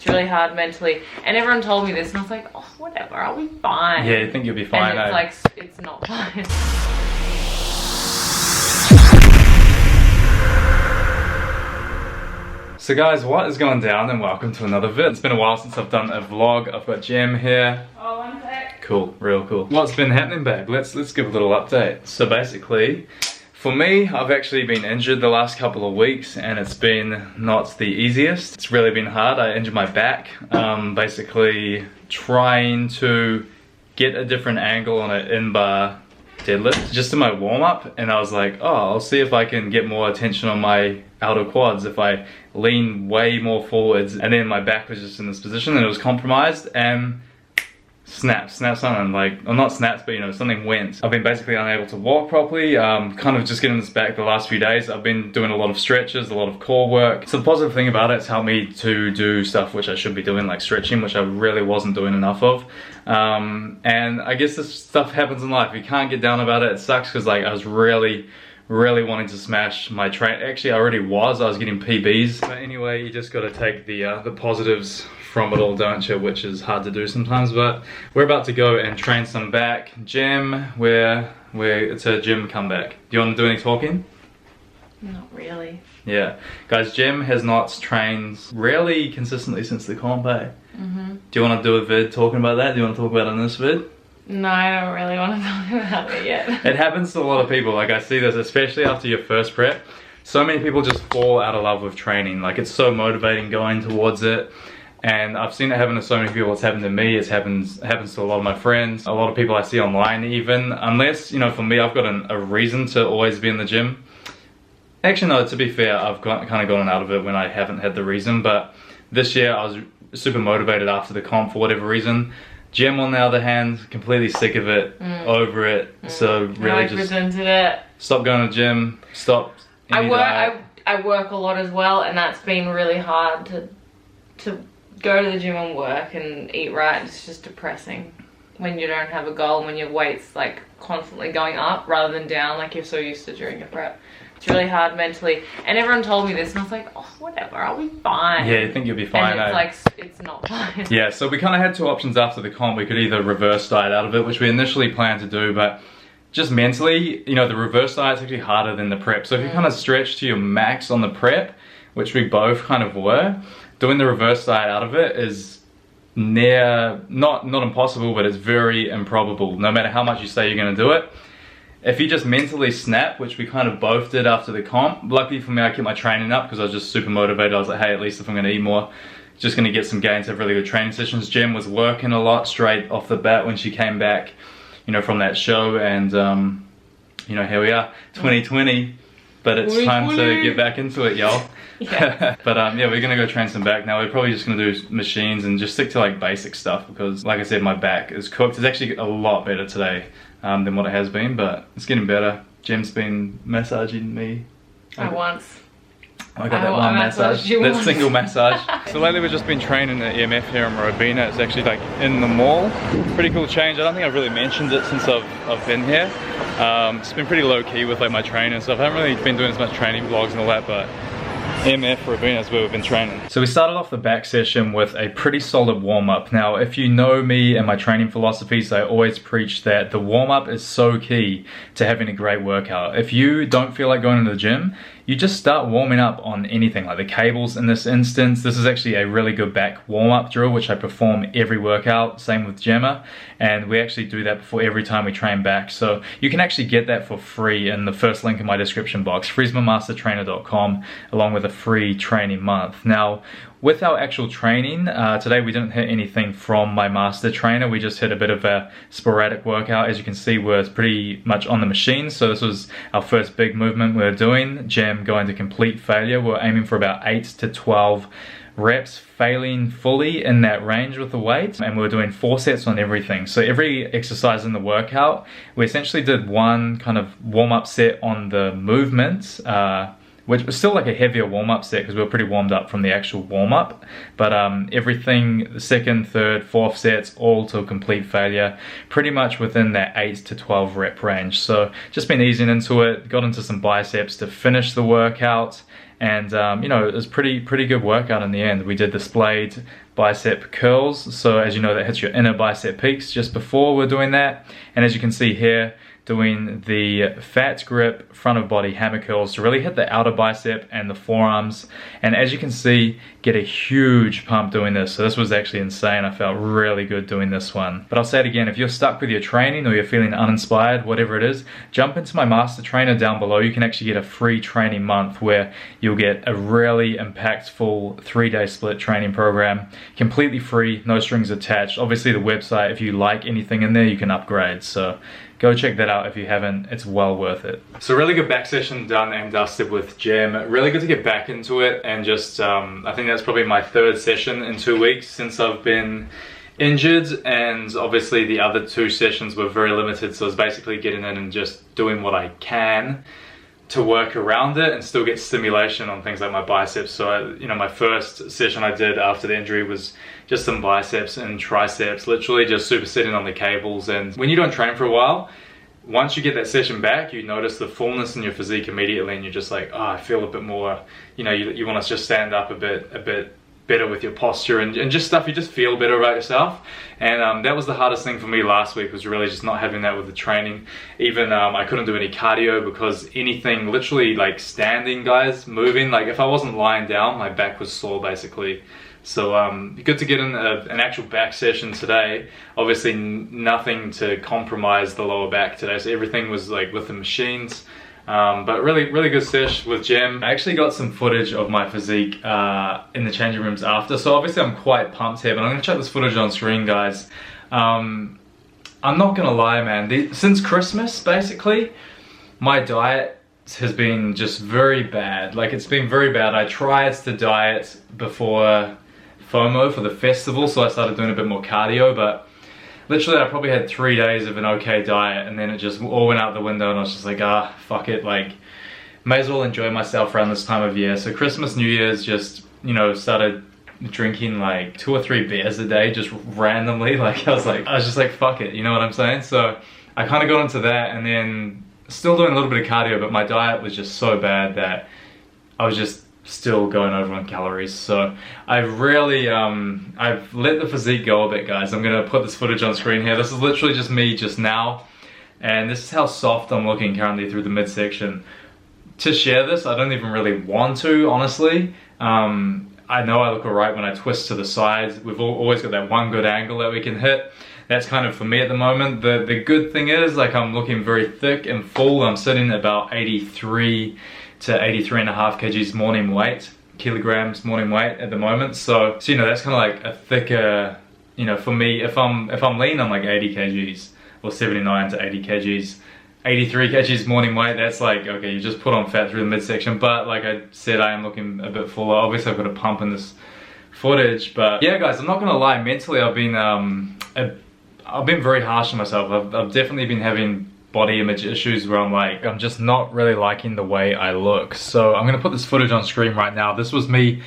It's really hard mentally, and everyone told me this, and I was like, oh, whatever, I'll be fine. Yeah, you think you'll be fine, and it's like, it's not fine. So guys, what is going down, and welcome to another vid. It's been a while since I've done a vlog. I've got Jem here. Oh, one sec. Cool, real cool. What's been happening, babe? Let's give a little update. So basically, for me, I've actually been injured the last couple of weeks, and it's been not the easiest. It's really been hard. I injured my back, basically trying to get a different angle on an in-bar deadlift just in my warm-up, and I was like, oh, I'll see if I can get more attention on my outer quads if I lean way more forwards. And then my back was just in this position and it was compromised, and snaps something, like, or not snaps, but you know, something went. I've been basically unable to walk properly, kind of just getting this back the last few days. I've been doing a lot of stretches, a lot of core work. So the positive thing about it's helped me to do stuff which I should be doing, like stretching, which I really wasn't doing enough of. And I guess this stuff happens in life. You can't get down about it. It sucks because like I was really wanting to smash my train. Actually, I was getting PBs. But anyway, you just got to take the positives from it all, don't you? Which is hard to do sometimes, but we're about to go and train some back. Gym, it's a gym comeback. Do you want to do any talking? Not really. Yeah. Guys, Jem has not trained really consistently since the comp, eh? Do you want to do a vid talking about that? Do you want to talk about it in this vid? No, I don't really want to talk about it yet. It happens to a lot of people. Like, I see this, especially after your first prep. So many people just fall out of love with training. Like, it's so motivating going towards it. And I've seen it happen to so many people. It's happened to me. It happens to a lot of my friends. A lot of people I see online even. Unless, you know, for me, I've got a reason to always be in the gym. Actually, no, to be fair, I've kind of gotten out of it when I haven't had the reason. But this year, I was super motivated after the comp for whatever reason. Jem, on the other hand, completely sick of it, over it. So really just resented it. Stop going to the gym. Stop. I work a lot as well, and that's been really hard to go to the gym and work and eat right. It's just depressing when you don't have a goal and when your weight's like constantly going up rather than down like you're so used to during your prep. It's really hard mentally, and everyone told me this, and I was like, oh, whatever, I'll be fine. Yeah, you think you'll be fine, and it's like, it's not fine. Yeah, so we kind of had two options after the comp. We could either reverse diet out of it, which we initially planned to do, but just mentally, you know, the reverse diet's actually harder than the prep. So if you kind of stretch to your max on the prep, which we both kind of were, doing the reverse diet out of it is not impossible, but it's very improbable. No matter how much you say you're going to do it, if you just mentally snap, which we kind of both did after the comp, luckily for me, I kept my training up because I was just super motivated. I was like, hey, at least if I'm going to eat more, just going to get some gains, have really good training sessions. Jem was working a lot straight off the bat when she came back, you know, from that show, and you know, here we are, 2020, but it's time to get back into it, y'all. Yeah. But yeah, we're gonna go train some back now. We're probably just gonna do machines and just stick to like basic stuff because, like I said, my back is cooked. It's actually a lot better today than what it has been, but it's getting better. Jem's been massaging me. I got that one massage, that single massage. So lately we've just been training at EMF here in Robina. It's actually like in the mall. Pretty cool change. I don't think I've really mentioned it since I've been here. It's been pretty low key with like my training and stuff. I haven't really been doing as much training vlogs and all that, but EMF Robina is where we've been training. So we started off the back session with a pretty solid warm-up. Now, if you know me and my training philosophies, I always preach that the warm-up is so key to having a great workout. If you don't feel like going to the gym, you just start warming up on anything, like the cables in this instance. This is actually a really good back warm-up drill, which I perform every workout, same with Gemma, and we actually do that before every time we train back. So you can actually get that for free in the first link in my description box, freezmamastertrainer.com, along with a free training month. Now, with our actual training, today we didn't hit anything from my master trainer. We just hit a bit of a sporadic workout. As you can see, we're pretty much on the machine. So this was our first big movement we were doing. Jem going to complete failure. We're aiming for about 8 to 12 reps, failing fully in that range with the weight. And we were doing 4 sets on everything. So every exercise in the workout, we essentially did one kind of warm-up set on the movements, which was still like a heavier warm-up set because we were pretty warmed up from the actual warm-up. But everything, the second, third, fourth sets, all to complete failure, pretty much within that 8 to 12 rep range. So just been easing into it, got into some biceps to finish the workout. And you know, it was pretty good workout in the end. We did displayed bicep curls, so as you know, that hits your inner bicep peaks just before we're doing that. And as you can see here, doing the fat grip front of body hammer curls to really hit the outer bicep and the forearms. And as you can see, get a huge pump doing this. So this was actually insane. I felt really good doing this one. But I'll say it again, if you're stuck with your training or you're feeling uninspired, whatever it is, jump into my master trainer down below. You can actually get a free training month where you'll get a really impactful 3-day split training program, completely free, no strings attached. Obviously the website, if you like anything in there, you can upgrade. So go check that out if you haven't, it's well worth it. So really good back session done and dusted with Gem. Really good to get back into it, and just, I think that's probably my 3rd session in 2 weeks since I've been injured, and obviously the other 2 sessions were very limited, so I was basically getting in and just doing what I can to work around it and still get stimulation on things like my biceps. So you know, my first session I did after the injury was just some biceps and triceps, literally just supersetting on the cables. And when you don't train for a while, once you get that session back, you notice the fullness in your physique immediately, and you're just like, oh, I feel a bit more, you know, you want to just stand up a bit better with your posture and just stuff. You just feel better about yourself. And that was the hardest thing for me last week, was really just not having that with the training. Even I couldn't do any cardio because anything, literally like standing, guys, moving, like if I wasn't lying down, my back was sore basically. So good to get in an actual back session today. Obviously nothing to compromise the lower back today, so everything was like with the machines. But really good sesh with Gem. I actually got some footage of my physique in the changing rooms after, so obviously I'm quite pumped here, but I'm gonna check this footage on screen, guys. I'm not gonna lie, man, since Christmas basically, my diet has been just very bad. Like, it's been very bad. I tried to diet before FOMO for the festival, so I started doing a bit more cardio, but literally I probably had 3 days of an okay diet, and then it just all went out the window, and I was just like, ah, fuck it, like, may as well enjoy myself around this time of year. So Christmas, New Year's, just, you know, started drinking like 2 or 3 beers a day, just randomly. Like, I was just like, fuck it, you know what I'm saying? So I kind of got into that, and then still doing a little bit of cardio, but my diet was just so bad that I was just still going over on calories. So I've really I've let the physique go a bit, guys. I'm gonna put this footage on screen here. This is literally just me just now, and this is how soft I'm looking currently through the midsection. To share this, I don't even really want to, honestly. I know I look alright when I twist to the sides. We've always got that one good angle that we can hit. That's kind of for me at the moment. The good thing is, like, I'm looking very thick and full. I'm sitting at about 83 to 83.5 kgs morning weight, kilograms morning weight at the moment. So you know, that's kind of like a thicker, you know, for me, if I'm lean, I'm like 80 kgs or 79 to 80 kgs. 83 kgs morning weight, that's like, okay, you just put on fat through the midsection. But like I said, I am looking a bit fuller. Obviously I've got a pump in this footage, but yeah, guys, I'm not gonna lie, mentally I've been very harsh on myself. I've definitely been having body image issues where I'm like, I'm just not really liking the way I look. So I'm gonna put this footage on screen right now. This was me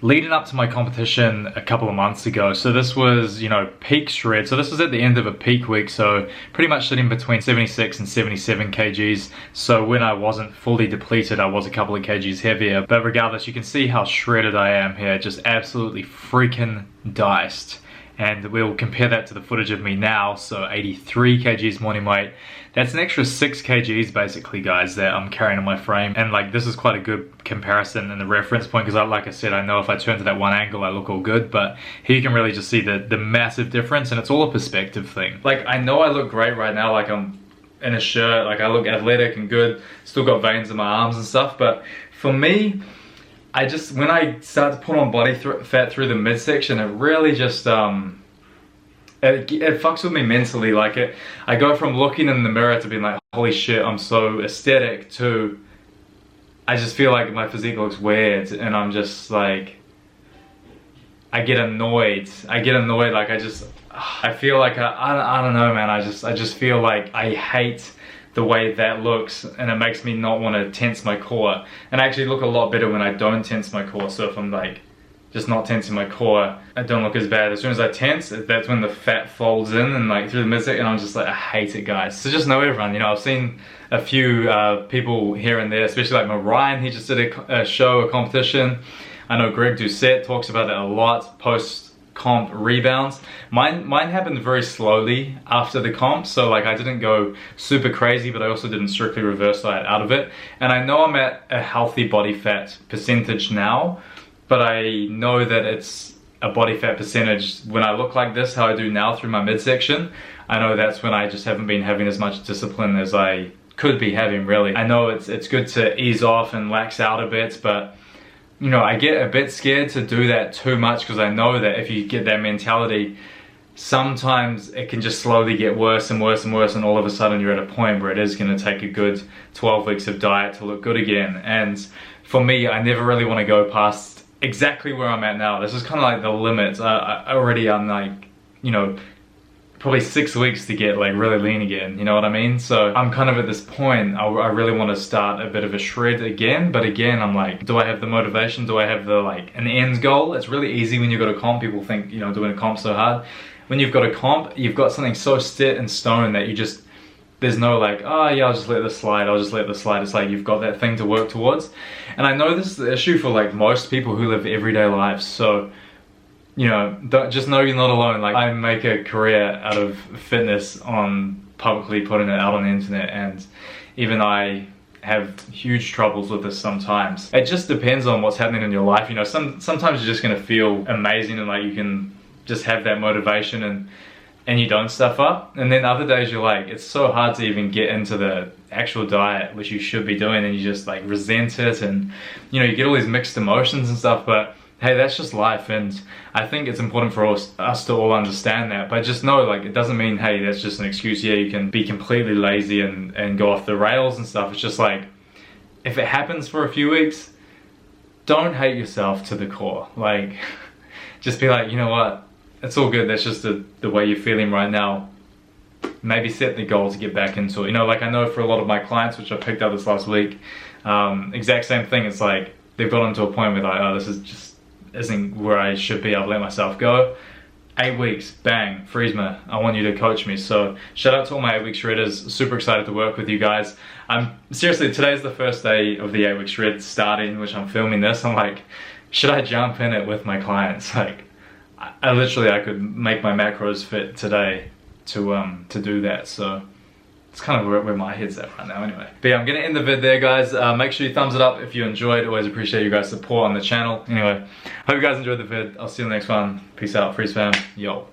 leading up to my competition a couple of months ago. So this was, you know, peak shred. So this was at the end of a peak week, so pretty much sitting between 76 and 77 kgs. So when I wasn't fully depleted, I was a couple of kgs heavier. But regardless, you can see how shredded I am here, just absolutely freaking diced. And we'll compare that to the footage of me now. So 83 kgs morning weight. That's an extra 6 kgs basically, guys, that I'm carrying on my frame. And like, this is quite a good comparison and the reference point, because like I said, I know if I turn to that one angle, I look all good. But here you can really just see the massive difference, and it's all a perspective thing. Like, I know I look great right now, like I'm in a shirt, like I look athletic and good, still got veins in my arms and stuff. But for me, I just, when I start to put on body fat through the midsection, it really just, it fucks with me mentally. Like, I go from looking in the mirror to being like, holy shit, I'm so aesthetic, to I just feel like my physique looks weird, and I'm just like, I get annoyed, like I feel like, I don't know, man, I just feel like I hate the way that looks, and it makes me not want to tense my core. And I actually look a lot better when I don't tense my core. So if I'm like just not tensing my core, I don't look as bad. As soon as I tense, that's when the fat folds in and like through the midsection, and I'm just like, I hate it, guys. So just know everyone, you know, I've seen a few people here and there, especially like Ryan, he just did a show, a competition. I know Greg Doucette talks about it a lot, post-comp rebounds. Mine happened very slowly after the comp, so like I didn't go super crazy, but I also didn't strictly reverse diet out of it. And I know I'm at a healthy body fat percentage now, but I know that it's a body fat percentage when I look like this, how I do now through my midsection. I know that's when I just haven't been having as much discipline as I could be having, really. I know it's good to ease off and lax out a bit, but you know, I get a bit scared to do that too much, because I know that if you get that mentality, sometimes it can just slowly get worse and worse and worse, and all of a sudden you're at a point where it is going to take a good 12 weeks of diet to look good again. And for me, I never really want to go past exactly where I'm at now. This is kind of like the limits. I already am like, you know, probably 6 weeks to get like really lean again, you know what I mean? So I'm kind of at this point, I really want to start a bit of a shred again, but again, I'm like, do I have the motivation? Do I have the like an end goal? It's really easy when you've got a comp. People think, you know, doing a comp so hard. When you've got a comp, you've got something so set in stone that you just, there's no like, oh yeah, I'll just let this slide, I'll just let this slide. It's like you've got that thing to work towards. And I know this is the issue for like most people who live everyday lives. So, you know, just know you're not alone. Like, I make a career out of fitness on publicly putting it out on the internet, and even I have huge troubles with this sometimes. It just depends on what's happening in your life. You know, sometimes you're just gonna feel amazing and like you can just have that motivation and you don't stuff up. And then other days you're like, it's so hard to even get into the actual diet, which you should be doing, and you just like resent it, and you know, you get all these mixed emotions and stuff. But hey, that's just life, and I think it's important for us to all understand that. But just know, like, it doesn't mean, hey, that's just an excuse. Yeah, you can be completely lazy and go off the rails and stuff. It's just like, if it happens for a few weeks, don't hate yourself to the core. Like, just be like, you know what, it's all good. That's just the way you're feeling right now. Maybe set the goal to get back into it. You know, like I know for a lot of my clients, which I picked up this last week, exact same thing. It's like, they've gotten to a point where like, oh, this is just isn't where I should be. I've let myself go. 8 weeks, bang, Freezma, I want you to coach me. So shout out to all my 8 week shredders. Super excited to work with you guys. Seriously, today's the first day of the 8 week shred starting, which I'm filming this. I'm like, should I jump in it with my clients? Like, I literally, I could make my macros fit today to do that. So it's kind of where my head's at right now anyway. But yeah, I'm gonna end the vid there, guys. Make sure you thumbs it up if you enjoyed. Always appreciate you guys' support on the channel. Anyway, hope you guys enjoyed the vid. I'll see you in the next one. Peace out, Freeze fam. Yo.